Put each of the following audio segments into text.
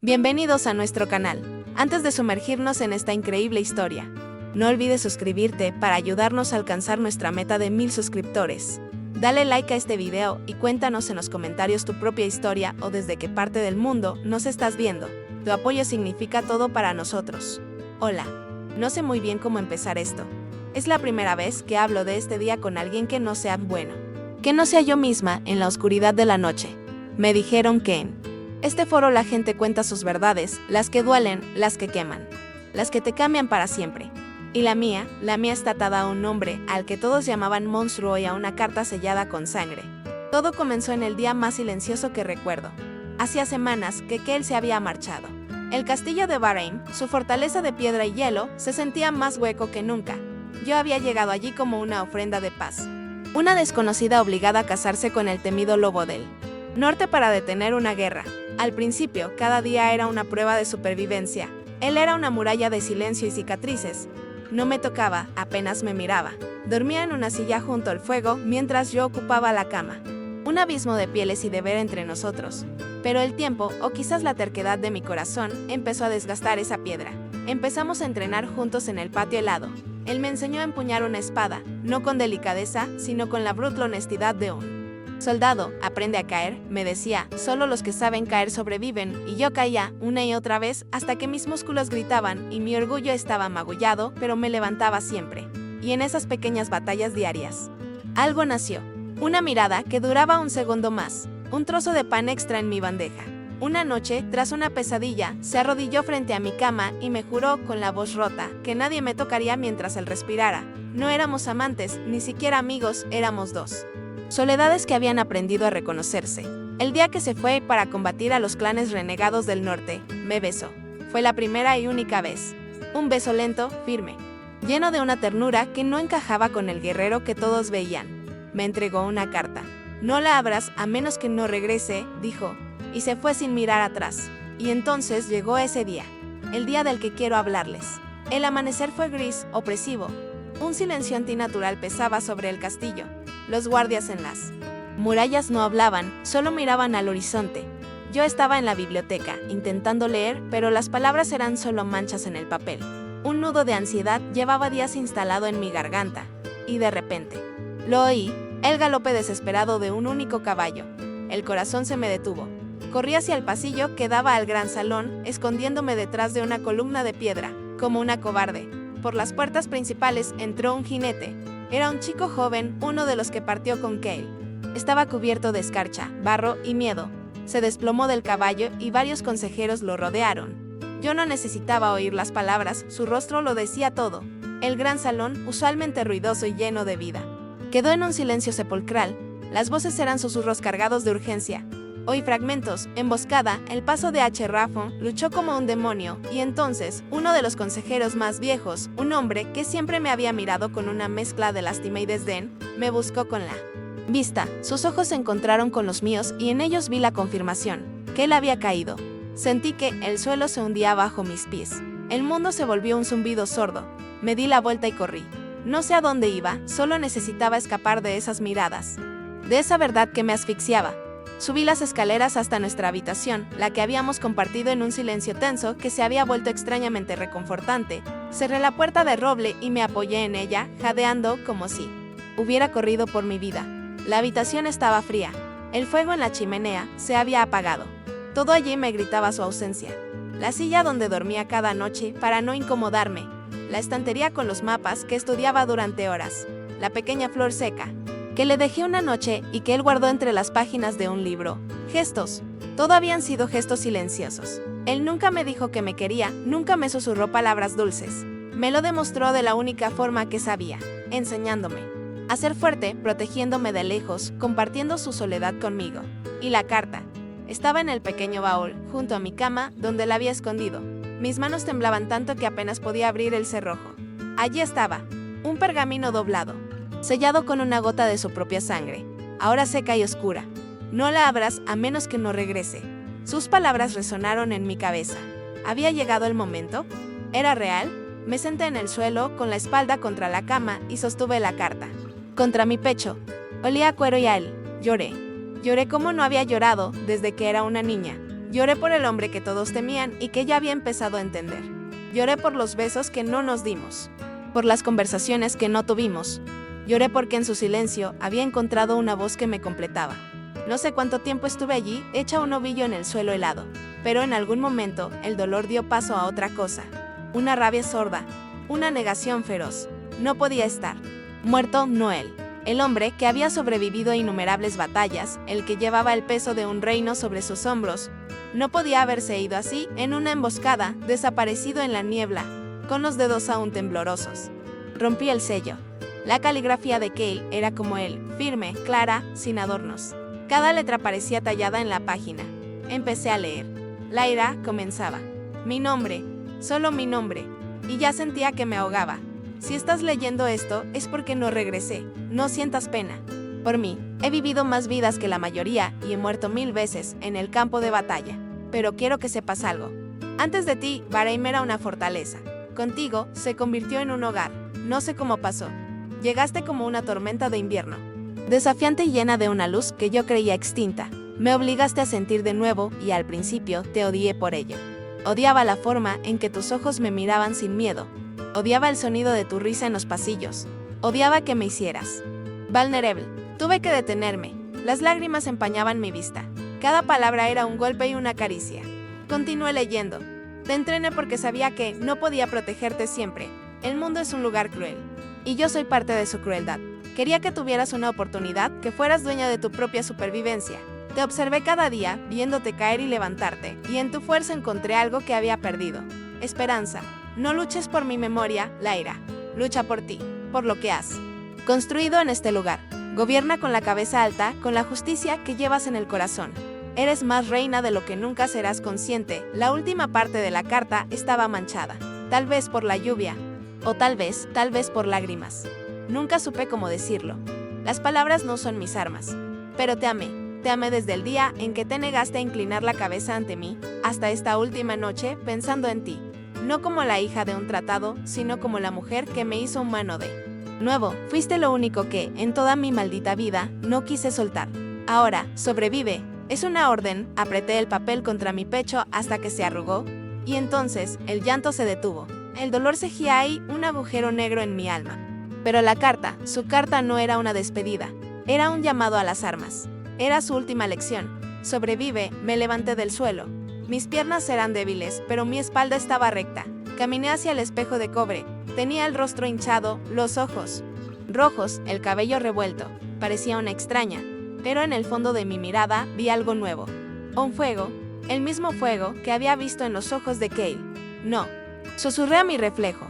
Bienvenidos a nuestro canal. Antes de sumergirnos en esta increíble historia, no olvides suscribirte para ayudarnos a alcanzar nuestra meta de 1000 suscriptores. Dale like a este video y cuéntanos en los comentarios tu propia historia o desde qué parte del mundo nos estás viendo. Tu apoyo significa todo para nosotros. Hola, no sé muy bien cómo empezar esto. Es la primera vez que hablo de este día con alguien que no sea bueno. Que no sea yo misma en la oscuridad de la noche. Me dijeron que en este foro la gente cuenta sus verdades, las que duelen, las que queman, las que te cambian para siempre. Y la mía está atada a un nombre al que todos llamaban monstruo y a una carta sellada con sangre. Todo comenzó en el día más silencioso que recuerdo. Hacía semanas que Kale se había marchado. El castillo de Bahrain, su fortaleza de piedra y hielo, se sentía más hueco que nunca. Yo había llegado allí como una ofrenda de paz. Una desconocida obligada a casarse con el temido lobo del norte para detener una guerra. Al principio, cada día era una prueba de supervivencia. Él era una muralla de silencio y cicatrices. No me tocaba, apenas me miraba. Dormía en una silla junto al fuego mientras yo ocupaba la cama. Un abismo de pieles y deber entre nosotros. Pero el tiempo, o quizás la terquedad de mi corazón, empezó a desgastar esa piedra. Empezamos a entrenar juntos en el patio helado. Él me enseñó a empuñar una espada, no con delicadeza, sino con la brutal honestidad de un soldado. Aprende a caer, me decía, solo los que saben caer sobreviven, y yo caía una y otra vez hasta que mis músculos gritaban y mi orgullo estaba magullado, pero me levantaba siempre. Y en esas pequeñas batallas diarias, algo nació. Una mirada que duraba un segundo más, un trozo de pan extra en mi bandeja. Una noche, tras una pesadilla, se arrodilló frente a mi cama y me juró con la voz rota que nadie me tocaría mientras él respirara. No éramos amantes, ni siquiera amigos, éramos dos soledades que habían aprendido a reconocerse. El día que se fue para combatir a los clanes renegados del norte, me besó. Fue la primera y única vez. Un beso lento, firme, lleno de una ternura que no encajaba con el guerrero que todos veían. Me entregó una carta. No la abras a menos que no regrese, dijo, y se fue sin mirar atrás. Y entonces llegó ese día, el día del que quiero hablarles. El amanecer fue gris, opresivo. Un silencio antinatural pesaba sobre el castillo. Los guardias en las murallas no hablaban, solo miraban al horizonte. Yo estaba en la biblioteca, intentando leer, pero las palabras eran solo manchas en el papel. Un nudo de ansiedad llevaba días instalado en mi garganta. Y de repente, lo oí, el galope desesperado de un único caballo. El corazón se me detuvo. Corrí hacia el pasillo que daba al gran salón, escondiéndome detrás de una columna de piedra, como una cobarde. Por las puertas principales entró un jinete. Era un chico joven, uno de los que partió con Kale. Estaba cubierto de escarcha, barro y miedo. Se desplomó del caballo y varios consejeros lo rodearon. Yo no necesitaba oír las palabras, su rostro lo decía todo. El gran salón, usualmente ruidoso y lleno de vida, quedó en un silencio sepulcral. Las voces eran susurros cargados de urgencia. Oí fragmentos, emboscada, el paso de H. Raffon luchó como un demonio, y entonces, uno de los consejeros más viejos, un hombre que siempre me había mirado con una mezcla de lástima y desdén, me buscó con la vista. Sus ojos se encontraron con los míos y en ellos vi la confirmación, que él había caído. Sentí que el suelo se hundía bajo mis pies. El mundo se volvió un zumbido sordo. Me di la vuelta y corrí. No sé a dónde iba, solo necesitaba escapar de esas miradas, de esa verdad que me asfixiaba. Subí las escaleras hasta nuestra habitación, la que habíamos compartido en un silencio tenso que se había vuelto extrañamente reconfortante. Cerré la puerta de roble y me apoyé en ella, jadeando como si hubiera corrido por mi vida. La habitación estaba fría. El fuego en la chimenea se había apagado. Todo allí me gritaba su ausencia. La silla donde dormía cada noche para no incomodarme. La estantería con los mapas que estudiaba durante horas. La pequeña flor seca que le dejé una noche y que él guardó entre las páginas de un libro. Gestos. Todo habían sido gestos silenciosos. Él nunca me dijo que me quería, nunca me susurró palabras dulces. Me lo demostró de la única forma que sabía, enseñándome a ser fuerte, protegiéndome de lejos, compartiendo su soledad conmigo. Y la carta estaba en el pequeño baúl, junto a mi cama, donde la había escondido. Mis manos temblaban tanto que apenas podía abrir el cerrojo. Allí estaba, un pergamino doblado, sellado con una gota de su propia sangre, ahora seca y oscura. No la abras a menos que no regrese. Sus palabras resonaron en mi cabeza. ¿Había llegado el momento? ¿Era real? Me senté en el suelo, con la espalda contra la cama, y sostuve la carta contra mi pecho. Olía a cuero y a él. Lloré. Lloré como no había llorado desde que era una niña. Lloré por el hombre que todos temían y que ya había empezado a entender. Lloré por los besos que no nos dimos, por las conversaciones que no tuvimos. Lloré porque en su silencio había encontrado una voz que me completaba. No sé cuánto tiempo estuve allí, hecha un ovillo en el suelo helado, pero en algún momento el dolor dio paso a otra cosa. Una rabia sorda, una negación feroz. No podía estar. Muerto Noel, el hombre que había sobrevivido a innumerables batallas, el que llevaba el peso de un reino sobre sus hombros. No podía haberse ido así, en una emboscada, desaparecido en la niebla, con los dedos aún temblorosos. Rompí el sello. La caligrafía de Cale era como él, firme, clara, sin adornos. Cada letra parecía tallada en la página. Empecé a leer. La ira comenzaba. Mi nombre, solo mi nombre. Y ya sentía que me ahogaba. Si estás leyendo esto, es porque no regresé. No sientas pena. Por mí, he vivido más vidas que la mayoría y he muerto 1000 veces en el campo de batalla. Pero quiero que sepas algo. Antes de ti, Bahrein era una fortaleza. Contigo, se convirtió en un hogar. No sé cómo pasó. Llegaste como una tormenta de invierno. Desafiante y llena de una luz que yo creía extinta. Me obligaste a sentir de nuevo y al principio te odié por ello. Odiaba la forma en que tus ojos me miraban sin miedo. Odiaba el sonido de tu risa en los pasillos. Odiaba que me hicieras vulnerable. Tuve que detenerme. Las lágrimas empañaban mi vista. Cada palabra era un golpe y una caricia. Continué leyendo. Te entrené porque sabía que no podía protegerte siempre. El mundo es un lugar cruel. Y yo soy parte de su crueldad. Quería que tuvieras una oportunidad, que fueras dueña de tu propia supervivencia. Te observé cada día, viéndote caer y levantarte, y en tu fuerza encontré algo que había perdido. Esperanza. No luches por mi memoria, Lyra. Lucha por ti, por lo que has construido en este lugar. Gobierna con la cabeza alta, con la justicia que llevas en el corazón. Eres más reina de lo que nunca serás consciente. La última parte de la carta estaba manchada. Tal vez por la lluvia. O tal vez por lágrimas. Nunca supe cómo decirlo. Las palabras no son mis armas. Pero te amé. Te amé desde el día en que te negaste a inclinar la cabeza ante mí, hasta esta última noche pensando en ti. No como la hija de un tratado, sino como la mujer que me hizo humano de nuevo. Fuiste lo único que, en toda mi maldita vida, no quise soltar. Ahora, sobrevive. Es una orden. Apreté el papel contra mi pecho hasta que se arrugó, y entonces el llanto se detuvo. El dolor cejía ahí, un agujero negro en mi alma. Pero la carta, su carta no era una despedida. Era un llamado a las armas. Era su última lección. Sobrevive. Me levanté del suelo. Mis piernas eran débiles, pero mi espalda estaba recta. Caminé hacia el espejo de cobre. Tenía el rostro hinchado, los ojos rojos, el cabello revuelto. Parecía una extraña, pero en el fondo de mi mirada vi algo nuevo. Un fuego, el mismo fuego que había visto en los ojos de Cale. No, susurré a mi reflejo.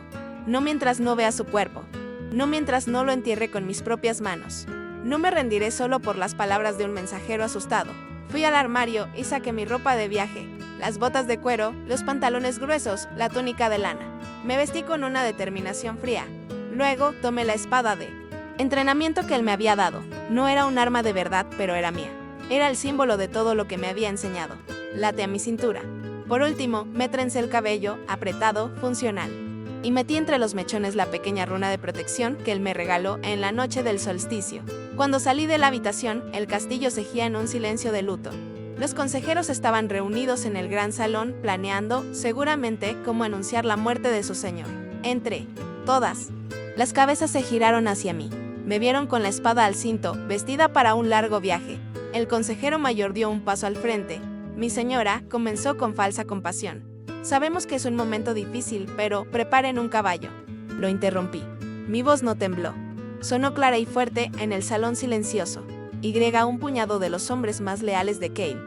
No mientras no vea su cuerpo. No mientras no lo entierre con mis propias manos. No me rendiré solo por las palabras de un mensajero asustado. Fui al armario y saqué mi ropa de viaje, las botas de cuero, los pantalones gruesos, la túnica de lana. Me vestí con una determinación fría. Luego tomé la espada de entrenamiento que él me había dado. No era un arma de verdad, pero era mía. Era el símbolo de todo lo que me había enseñado. Late a mi cintura. Por último, me trencé el cabello, apretado, funcional. Y metí entre los mechones la pequeña runa de protección que él me regaló en la noche del solsticio. Cuando salí de la habitación, el castillo cejía en un silencio de luto. Los consejeros estaban reunidos en el gran salón, planeando, seguramente, cómo anunciar la muerte de su señor. Entré. Todas las cabezas se giraron hacia mí. Me vieron con la espada al cinto, vestida para un largo viaje. El consejero mayor dio un paso al frente. Mi señora comenzó con falsa compasión. Sabemos que es un momento difícil, pero preparen un caballo. Lo interrumpí. Mi voz no tembló. Sonó clara y fuerte en el salón silencioso. Un puñado de los hombres más leales de Cale.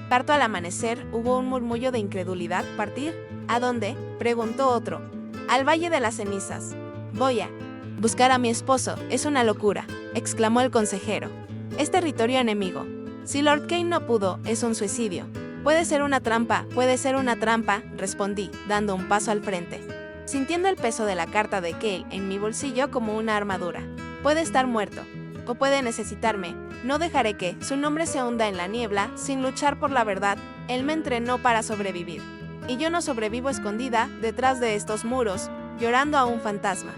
Parto al amanecer, hubo un murmullo de incredulidad. ¿Partir? ¿A dónde?, preguntó otro. Al Valle de las Cenizas. Voy a buscar a mi esposo. Es una locura, exclamó el consejero. Es territorio enemigo. Si Lord Cale no pudo, es un suicidio. Puede ser una trampa, respondí, dando un paso al frente. Sintiendo el peso de la carta de Cale en mi bolsillo como una armadura. Puede estar muerto, o puede necesitarme. No dejaré que su nombre se hunda en la niebla, sin luchar por la verdad. Él me entrenó para sobrevivir. Y yo no sobrevivo escondida, detrás de estos muros, llorando a un fantasma.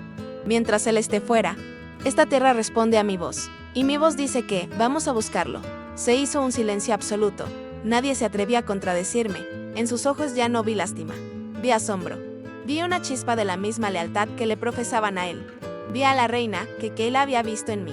Mientras él esté fuera, esta tierra responde a mi voz. Y mi voz dice que, vamos a buscarlo. Se hizo un silencio absoluto. Nadie se atrevía a contradecirme. En sus ojos ya no vi lástima. Vi asombro. Vi una chispa de la misma lealtad que le profesaban a él. Vi a la reina que Cale había visto en mí.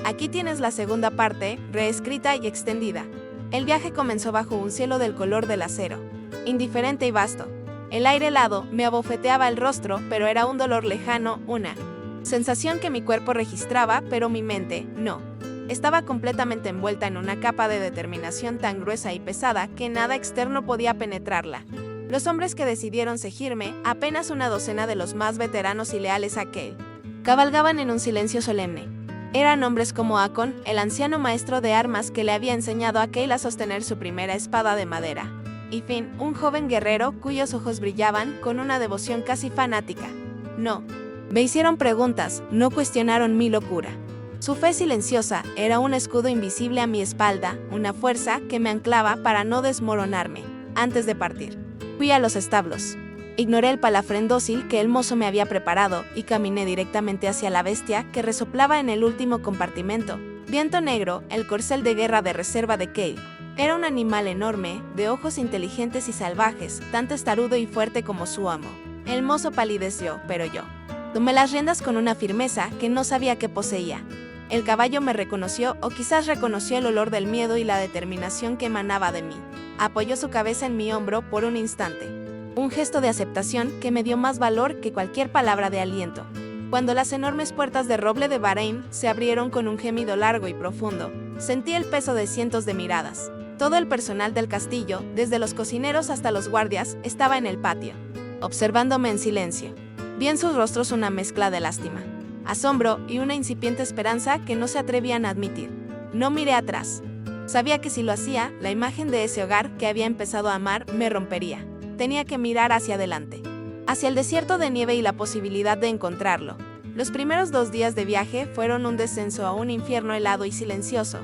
Aquí tienes la segunda parte, reescrita y extendida. El viaje comenzó bajo un cielo del color del acero, indiferente y vasto. El aire helado me abofeteaba el rostro, pero era un dolor lejano, una sensación que mi cuerpo registraba, pero mi mente no. Estaba completamente envuelta en una capa de determinación tan gruesa y pesada que nada externo podía penetrarla. Los hombres que decidieron seguirme, apenas una docena de los más veteranos y leales a Cale, cabalgaban en un silencio solemne. Eran hombres como Akon, el anciano maestro de armas que le había enseñado a Cale a sostener su primera espada de madera. Y Finn, un joven guerrero cuyos ojos brillaban con una devoción casi fanática. No. Me hicieron preguntas, no cuestionaron mi locura. Su fe silenciosa era un escudo invisible a mi espalda, una fuerza que me anclaba para no desmoronarme. Antes de partir, fui a los establos. Ignoré el palafrén dócil que el mozo me había preparado y caminé directamente hacia la bestia que resoplaba en el último compartimento. Viento Negro, el corcel de guerra de reserva de Cale. Era un animal enorme, de ojos inteligentes y salvajes, tan testarudo y fuerte como su amo. El mozo palideció, pero yo tomé las riendas con una firmeza que no sabía que poseía. El caballo me reconoció, o quizás reconoció el olor del miedo y la determinación que emanaba de mí. Apoyó su cabeza en mi hombro por un instante. Un gesto de aceptación que me dio más valor que cualquier palabra de aliento. Cuando las enormes puertas de roble de Bahrein se abrieron con un gemido largo y profundo, sentí el peso de cientos de miradas. Todo el personal del castillo, desde los cocineros hasta los guardias, estaba en el patio, observándome en silencio. Vi en sus rostros una mezcla de lástima, asombro y una incipiente esperanza que no se atrevían a admitir. No miré atrás. Sabía que si lo hacía, la imagen de ese hogar que había empezado a amar me rompería. Tenía que mirar hacia adelante, hacia el desierto de nieve y la posibilidad de encontrarlo. Los primeros 2 días de viaje fueron un descenso a un infierno helado y silencioso.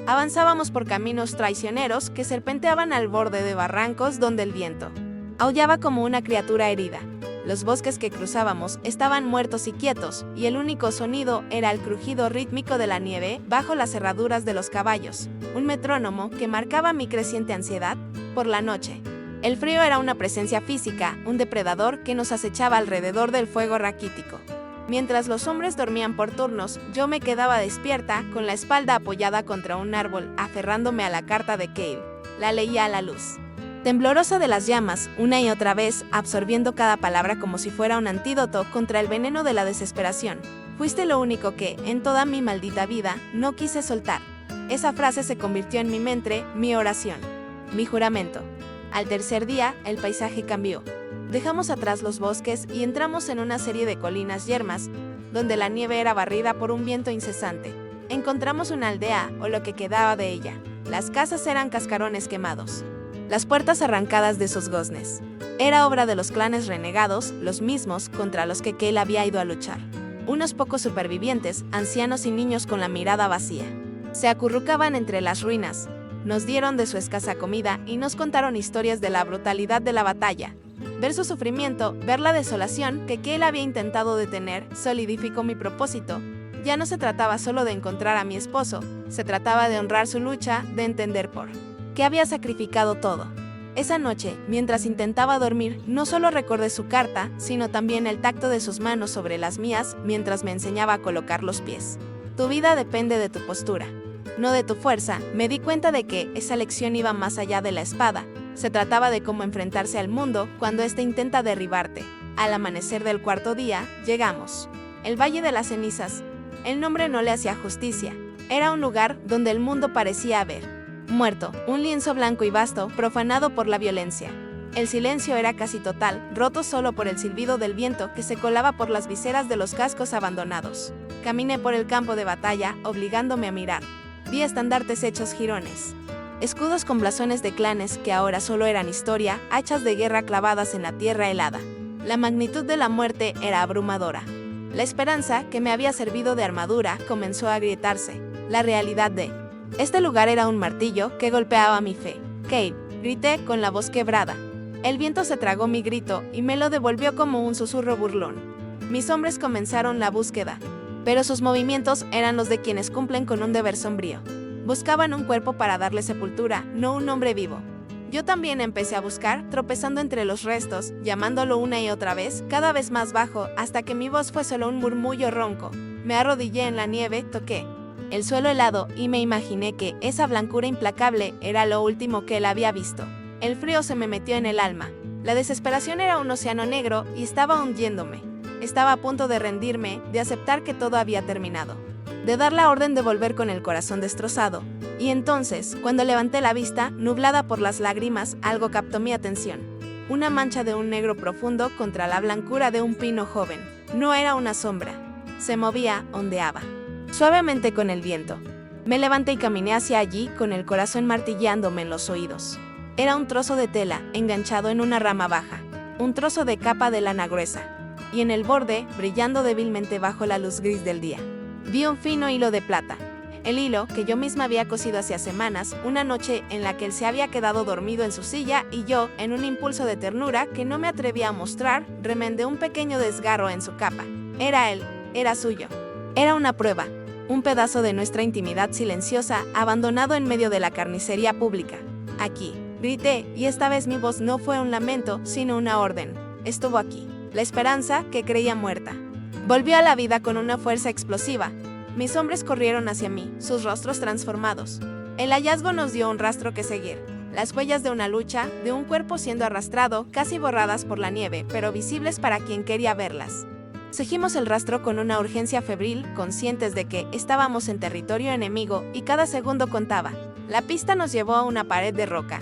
Avanzábamos por caminos traicioneros que serpenteaban al borde de barrancos donde el viento aullaba como una criatura herida. Los bosques que cruzábamos estaban muertos y quietos, y el único sonido era el crujido rítmico de la nieve bajo las herraduras de los caballos, un metrónomo que marcaba mi creciente ansiedad por la noche. El frío era una presencia física, un depredador que nos acechaba alrededor del fuego raquítico. Mientras los hombres dormían por turnos, yo me quedaba despierta, con la espalda apoyada contra un árbol, aferrándome a la carta de Cale. La leía a la luz temblorosa de las llamas, una y otra vez, absorbiendo cada palabra como si fuera un antídoto contra el veneno de la desesperación. Fuiste lo único que, en toda mi maldita vida, no quise soltar. Esa frase se convirtió en mi mente, mi oración, mi juramento. Al tercer día, el paisaje cambió. Dejamos atrás los bosques y entramos en una serie de colinas yermas, donde la nieve era barrida por un viento incesante. Encontramos una aldea, o lo que quedaba de ella. Las casas eran cascarones quemados, las puertas arrancadas de sus goznes. Era obra de los clanes renegados, los mismos contra los que Cale había ido a luchar. Unos pocos supervivientes, ancianos y niños con la mirada vacía, se acurrucaban entre las ruinas. Nos dieron de su escasa comida y nos contaron historias de la brutalidad de la batalla. Ver su sufrimiento, ver la desolación que Cale había intentado detener, solidificó mi propósito. Ya no se trataba solo de encontrar a mi esposo, se trataba de honrar su lucha, de entender por qué había sacrificado todo. Esa noche, mientras intentaba dormir, no solo recordé su carta, sino también el tacto de sus manos sobre las mías mientras me enseñaba a colocar los pies. Tu vida depende de tu postura, no de tu fuerza. Me di cuenta de que esa lección iba más allá de la espada. Se trataba de cómo enfrentarse al mundo cuando éste intenta derribarte. Al amanecer del 4.º día, llegamos. El Valle de las Cenizas. El nombre no le hacía justicia. Era un lugar donde el mundo parecía haber muerto, un lienzo blanco y vasto, profanado por la violencia. El silencio era casi total, roto solo por el silbido del viento que se colaba por las viseras de los cascos abandonados. Caminé por el campo de batalla, obligándome a mirar. Vi estandartes hechos jirones, escudos con blasones de clanes que ahora solo eran historia, hachas de guerra clavadas en la tierra helada. La magnitud de la muerte era abrumadora. La esperanza, que me había servido de armadura, comenzó a agrietarse. La realidad de este lugar era un martillo que golpeaba mi fe. Cale, grité con la voz quebrada. El viento se tragó mi grito y me lo devolvió como un susurro burlón. Mis hombres comenzaron la búsqueda, pero sus movimientos eran los de quienes cumplen con un deber sombrío. Buscaban un cuerpo para darle sepultura, no un hombre vivo. Yo también empecé a buscar, tropezando entre los restos, llamándolo una y otra vez, cada vez más bajo, hasta que mi voz fue solo un murmullo ronco. Me arrodillé en la nieve, toqué el suelo helado y me imaginé que esa blancura implacable era lo último que él había visto. El frío se me metió en el alma. La desesperación era un océano negro y estaba hundiéndome. Estaba a punto de rendirme, de aceptar que todo había terminado, de dar la orden de volver con el corazón destrozado. Y entonces, cuando levanté la vista, nublada por las lágrimas, algo captó mi atención. Una mancha de un negro profundo contra la blancura de un pino joven. No era una sombra. Se movía, ondeaba suavemente con el viento. Me levanté y caminé hacia allí con el corazón martillándome en los oídos. Era un trozo de tela, enganchado en una rama baja. Un trozo de capa de lana gruesa. Y en el borde, brillando débilmente bajo la luz gris del día, vi un fino hilo de plata. El hilo que yo misma había cosido hacía semanas, una noche en la que él se había quedado dormido en su silla y yo, en un impulso de ternura que no me atrevía a mostrar, remendé un pequeño desgarro en su capa. Era él, era suyo. Era una prueba, un pedazo de nuestra intimidad silenciosa, abandonado en medio de la carnicería pública. Aquí, grité, y esta vez mi voz no fue un lamento, sino una orden. Estuvo aquí. La esperanza, que creía muerta, volvió a la vida con una fuerza explosiva. Mis hombres corrieron hacia mí, sus rostros transformados. El hallazgo nos dio un rastro que seguir. Las huellas de una lucha, de un cuerpo siendo arrastrado, casi borradas por la nieve, pero visibles para quien quería verlas. Seguimos el rastro con una urgencia febril, conscientes de que estábamos en territorio enemigo y cada segundo contaba. La pista nos llevó a una pared de roca,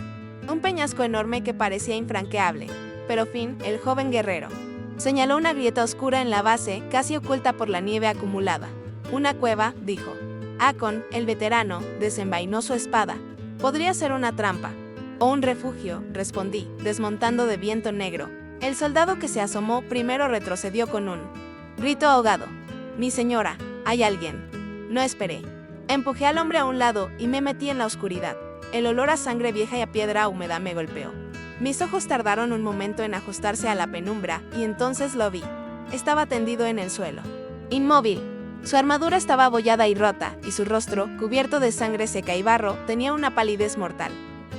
un peñasco enorme que parecía infranqueable. Pero Finn, el joven guerrero, señaló una grieta oscura en la base, casi oculta por la nieve acumulada. Una cueva, dijo. Akon, el veterano, desenvainó su espada. Podría ser una trampa. O un refugio, respondí, desmontando de viento negro. El soldado que se asomó primero retrocedió con un grito ahogado. Mi señora, hay alguien. No esperé. Empujé al hombre a un lado y me metí en la oscuridad. El olor a sangre vieja y a piedra húmeda me golpeó. Mis ojos tardaron un momento en ajustarse a la penumbra y entonces lo vi. Estaba tendido en el suelo, inmóvil. Su armadura estaba abollada y rota, y su rostro, cubierto de sangre seca y barro, tenía una palidez mortal.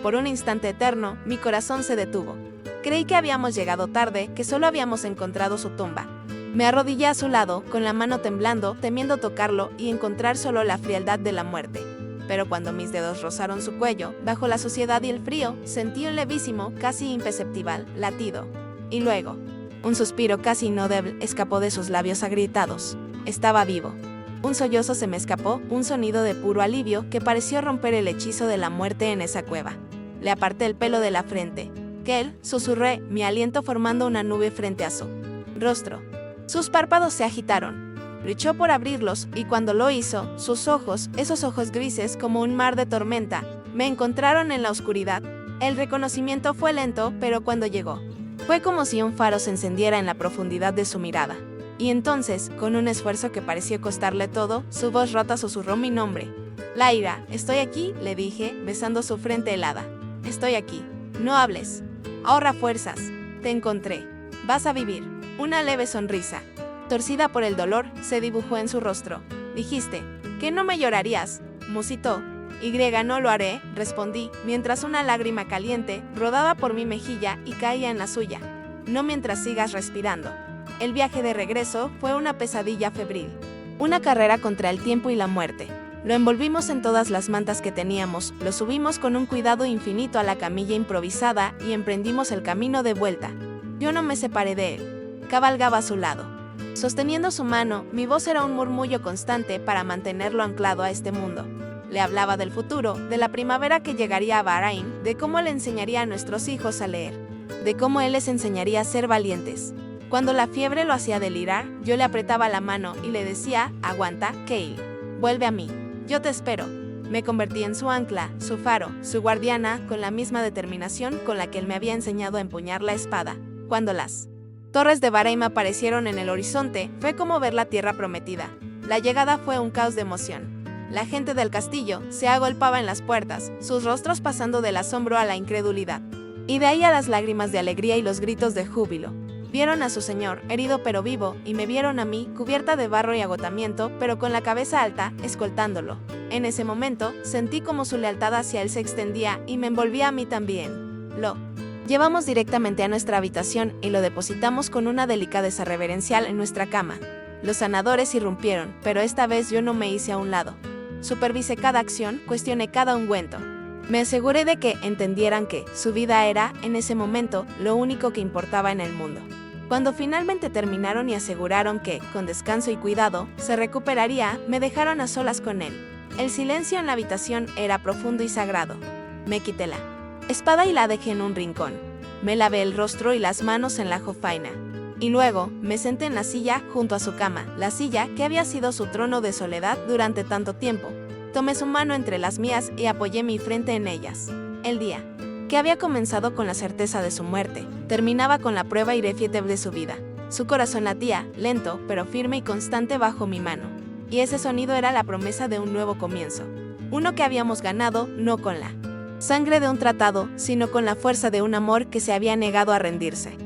Por un instante eterno, mi corazón se detuvo. Creí que habíamos llegado tarde, que solo habíamos encontrado su tumba. Me arrodillé a su lado, con la mano temblando, temiendo tocarlo y encontrar solo la frialdad de la muerte. Pero cuando mis dedos rozaron su cuello, bajo la suciedad y el frío, sentí un levísimo, casi imperceptible, latido. Y luego, un suspiro casi inaudible escapó de sus labios agrietados. Estaba vivo. Un sollozo se me escapó, un sonido de puro alivio que pareció romper el hechizo de la muerte en esa cueva. Le aparté el pelo de la frente. Kel, susurré, mi aliento formando una nube frente a su rostro. Sus párpados se agitaron. Luchó por abrirlos, y cuando lo hizo, sus ojos, esos ojos grises como un mar de tormenta, me encontraron en la oscuridad. El reconocimiento fue lento, pero cuando llegó, fue como si un faro se encendiera en la profundidad de su mirada. Y entonces, con un esfuerzo que pareció costarle todo, su voz rota susurró mi nombre. Lyra, estoy aquí, le dije, besando su frente helada. Estoy aquí. No hables. Ahorra fuerzas. Te encontré. Vas a vivir. Una leve sonrisa, torcida por el dolor, se dibujó en su rostro. Dijiste, que no me llorarías, musitó. No lo haré, respondí, mientras una lágrima caliente rodaba por mi mejilla y caía en la suya. No mientras sigas respirando. El viaje de regreso fue una pesadilla febril. Una carrera contra el tiempo y la muerte. Lo envolvimos en todas las mantas que teníamos, lo subimos con un cuidado infinito a la camilla improvisada y emprendimos el camino de vuelta. Yo no me separé de él. Cabalgaba a su lado. Sosteniendo su mano, mi voz era un murmullo constante para mantenerlo anclado a este mundo. Le hablaba del futuro, de la primavera que llegaría a Bahrain, de cómo le enseñaría a nuestros hijos a leer, de cómo él les enseñaría a ser valientes. Cuando la fiebre lo hacía delirar, yo le apretaba la mano y le decía, aguanta, Kale, vuelve a mí, yo te espero. Me convertí en su ancla, su faro, su guardiana, con la misma determinación con la que él me había enseñado a empuñar la espada. Cuando las torres de Bahrain aparecieron en el horizonte, fue como ver la tierra prometida. La llegada fue un caos de emoción. La gente del castillo se agolpaba en las puertas, sus rostros pasando del asombro a la incredulidad. Y de ahí a las lágrimas de alegría y los gritos de júbilo. Vieron a su señor, herido pero vivo, y me vieron a mí, cubierta de barro y agotamiento, pero con la cabeza alta, escoltándolo. En ese momento, sentí como su lealtad hacia él se extendía y me envolvía a mí también. Lo llevamos directamente a nuestra habitación y lo depositamos con una delicadeza reverencial en nuestra cama. Los sanadores irrumpieron, pero esta vez yo no me hice a un lado. Supervisé cada acción, cuestioné cada ungüento. Me aseguré de que entendieran que su vida era, en ese momento, lo único que importaba en el mundo. Cuando finalmente terminaron y aseguraron que, con descanso y cuidado, se recuperaría, me dejaron a solas con él. El silencio en la habitación era profundo y sagrado. Me quité la espada y la dejé en un rincón. Me lavé el rostro y las manos en la jofaina. Y luego, me senté en la silla junto a su cama, la silla que había sido su trono de soledad durante tanto tiempo. Tomé su mano entre las mías y apoyé mi frente en ellas. El día, que había comenzado con la certeza de su muerte, terminaba con la prueba irrefutable de su vida. Su corazón latía, lento, pero firme y constante bajo mi mano. Y ese sonido era la promesa de un nuevo comienzo. Uno que habíamos ganado, no con la sangre de un tratado, sino con la fuerza de un amor que se había negado a rendirse.